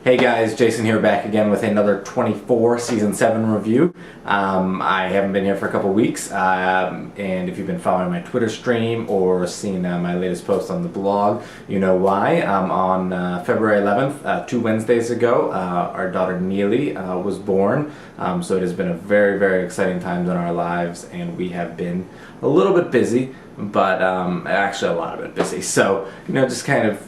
Hey guys, Jason here back again with another 24 Season 7 review. I haven't been here for a couple weeks, and if you've been following my Twitter stream or seen my latest post on the blog, you know why. On February 11th, 2 Wednesdays ago, our daughter Neely was born, so it has been a very, very exciting time in our lives, and we have been a little bit busy, but actually a lot of it busy. So, just kind of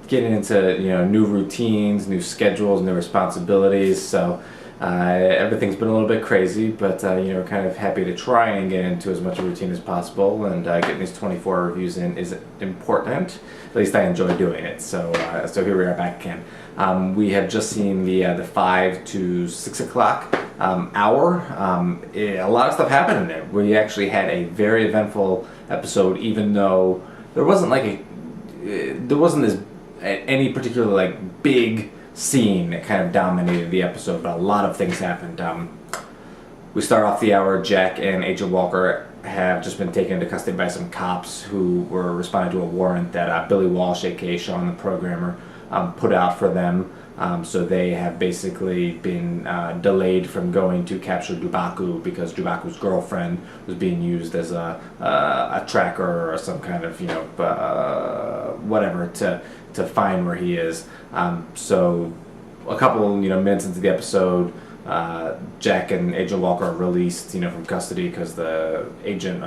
getting into new routines, new schedules, new responsibilities. So everything's been a little bit crazy, but we're kind of happy to try and get into as much of a routine as possible. And getting these 24 reviews in is important. At least I enjoy doing it. So here we are back again. We have just seen the 5 to 6 o'clock hour. A lot of stuff happened in there. We actually had a very eventful episode, even though there wasn't this any particular big scene that kind of dominated the episode, but a lot of things happened. We start off the hour. Jack and Agent Walker have just been taken into custody by some cops who were responding to a warrant that Billy Walsh, aka Sean the programmer, put out for them. So they have basically been delayed from going to capture Dubaku because Dubaku's girlfriend was being used as a tracker or some kind of whatever to find where he is. So a couple minutes into the episode, Jack and Agent Walker are released from custody because the agent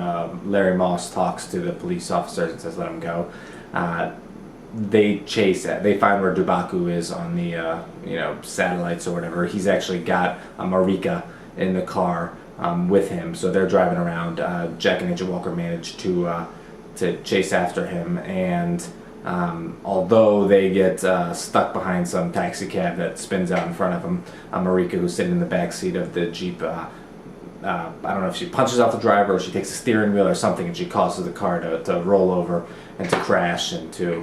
Larry Moss talks to the police officers and says let him go. They find where Dubaku is on the satellites or whatever. He's actually got Marika in the car with him, so they're driving around. Jack and Agent Walker manage to chase after him, and although they get stuck behind some taxi cab that spins out in front of them, Marika, who's sitting in the back seat of the Jeep, I don't know if she punches out the driver or she takes the steering wheel or something, and she causes the car to roll over and to crash and to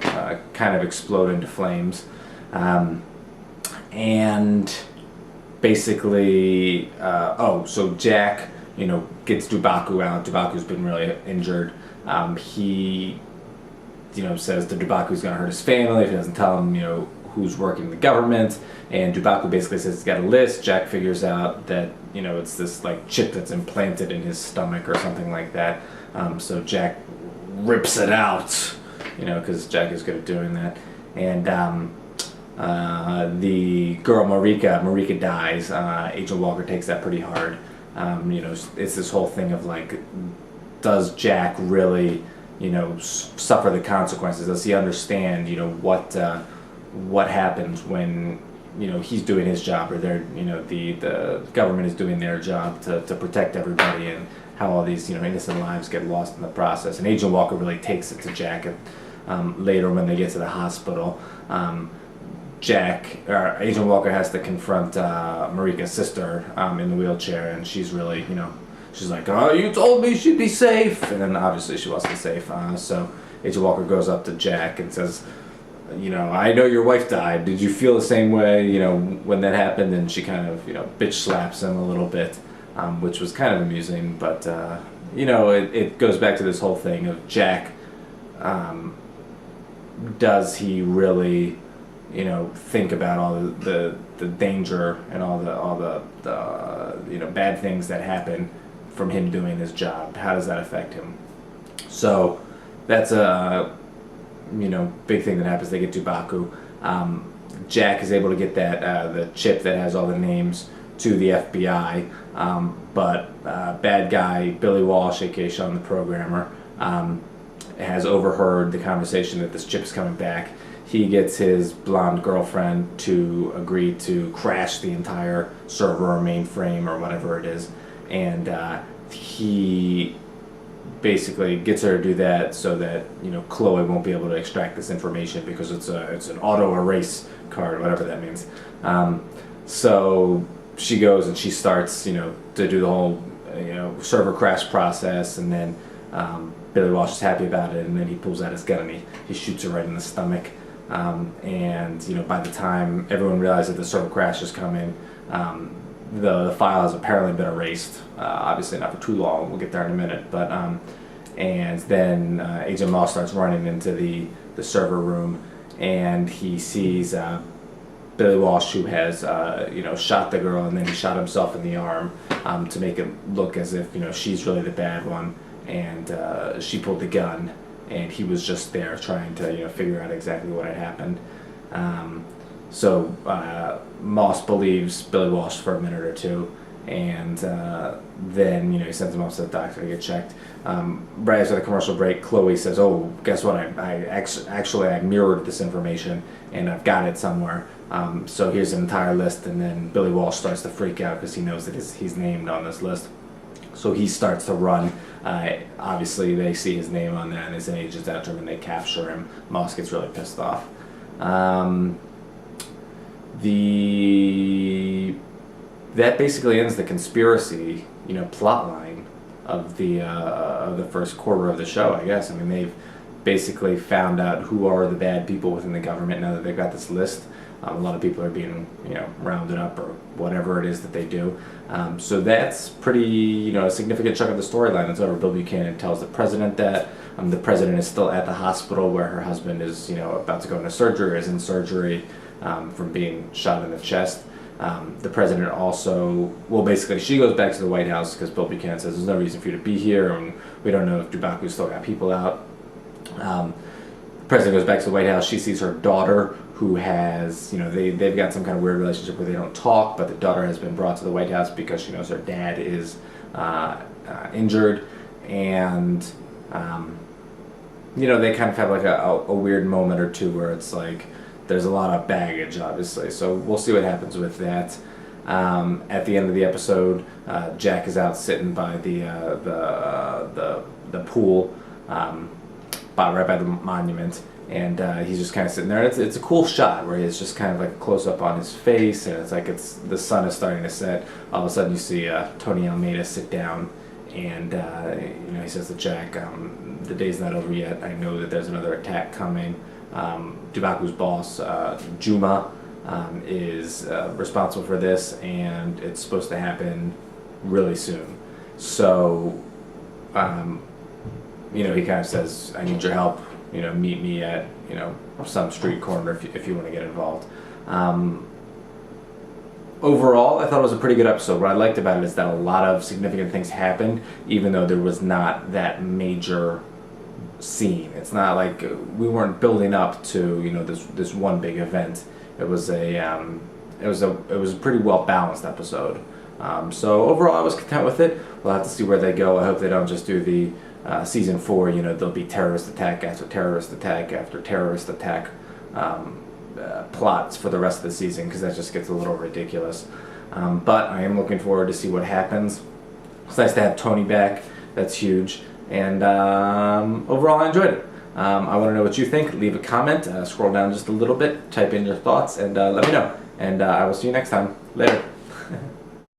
kind of explode into flames. And basically, so Jack, gets Dubaku out. Dubaku's been really injured. He, says that Dubaku's going to hurt his family if he doesn't tell him, who's working in the government. And Dubaku basically says he's got a list. Jack figures out that, it's this chip that's implanted in his stomach or something like that. So Jack rips it out, because Jack is good at doing that. And the girl Marika dies. Agent Walker takes that pretty hard. It's this whole thing of does Jack really, suffer the consequences? Does he understand, what happens when he's doing his job, or they're the government is doing their job to protect everybody, and how all these innocent lives get lost in the process. And Agent Walker really takes it to Jack later when they get to the hospital. Agent Walker has to confront Marika's sister in the wheelchair, and she's really she's like, oh, you told me she'd be safe, and then obviously she wasn't safe. So Agent Walker goes up to Jack and says, I know your wife died. Did you feel the same way, when that happened? And she kind of, bitch slaps him a little bit, which was kind of amusing. But, it goes back to this whole thing of Jack, does he really, think about all the danger and all the bad things that happen from him doing his job? How does that affect him? So that's a big thing that happens. They get Dubaku. Jack is able to get that the chip that has all the names to the FBI, but bad guy Billy Walsh, aka Sean the programmer, has overheard the conversation that this chip is coming back. He gets his blonde girlfriend to agree to crash the entire server or mainframe or whatever it is, and he basically gets her to do that so that Chloe won't be able to extract this information because it's an auto erase card, whatever that means. So she goes and she starts to do the whole server crash process, and then Billy Walsh is happy about it, and then he pulls out his gun and he shoots her right in the stomach. And by the time everyone realizes that the server crash is coming, the file has apparently been erased. Obviously not for too long. We'll get there in a minute. But and then Agent Moss starts running into the server room, and he sees Billy Walsh, who has shot the girl, and then he shot himself in the arm to make it look as if she's really the bad one, and she pulled the gun, and he was just there trying to figure out exactly what had happened. So Moss believes Billy Walsh for a minute or two, and then he sends him off to the doctor to get checked. Right after the commercial break, Chloe says, "Oh, guess what? I mirrored this information, and I've got it somewhere. So here's an entire list." And then Billy Walsh starts to freak out because he knows that he's named on this list. So he starts to run. Obviously, they see his name on there, and his agents after him, and they capture him. Moss gets really pissed off. That basically ends the conspiracy, plot line of the first quarter of the show, I guess. I mean, they've basically found out who are the bad people within the government now that they've got this list. A lot of people are being, rounded up or whatever it is that they do. So that's pretty, a significant chunk of the storyline. It's over. Bill Buchanan tells the president that the president is still at the hospital where her husband is, about to go into surgery, or is in surgery from being shot in the chest. The president also, basically she goes back to the White House because Bill Buchanan says there's no reason for you to be here, and we don't know if Dubaku's still got people out. The president goes back to the White House. She sees her daughter, who has, they've got some kind of weird relationship where they don't talk, but the daughter has been brought to the White House because she knows her dad is injured, and they kind of have like a weird moment or two where it's like there's a lot of baggage, obviously. So we'll see what happens with that. At the end of the episode, Jack is out sitting by the pool, right by the monument, and he's just kind of sitting there. It's a cool shot where it's just kind of like a close up on his face, and it's like the sun is starting to set. All of a sudden, you see Tony Almeida sit down, and he says to Jack, "The day's not over yet. I know that there's another attack coming." Dubaku's boss, Juma, is responsible for this, and it's supposed to happen really soon. So, he kind of says, "I need your help. Meet me at some street corner if you want to get involved." Overall, I thought it was a pretty good episode. What I liked about it is that a lot of significant things happened, even though there was not that major scene. It's not like we weren't building up to this one big event. It was a pretty well balanced episode. So overall, I was content with it. We'll have to see where they go. I hope they don't just do the season 4. There'll be terrorist attack after terrorist attack after terrorist attack plots for the rest of the season, because that just gets a little ridiculous. But I am looking forward to see what happens. It's nice to have Tony back. That's huge. And overall, I enjoyed it. I want to know what you think. Leave a comment. Scroll down just a little bit. Type in your thoughts and let me know. And I will see you next time. Later.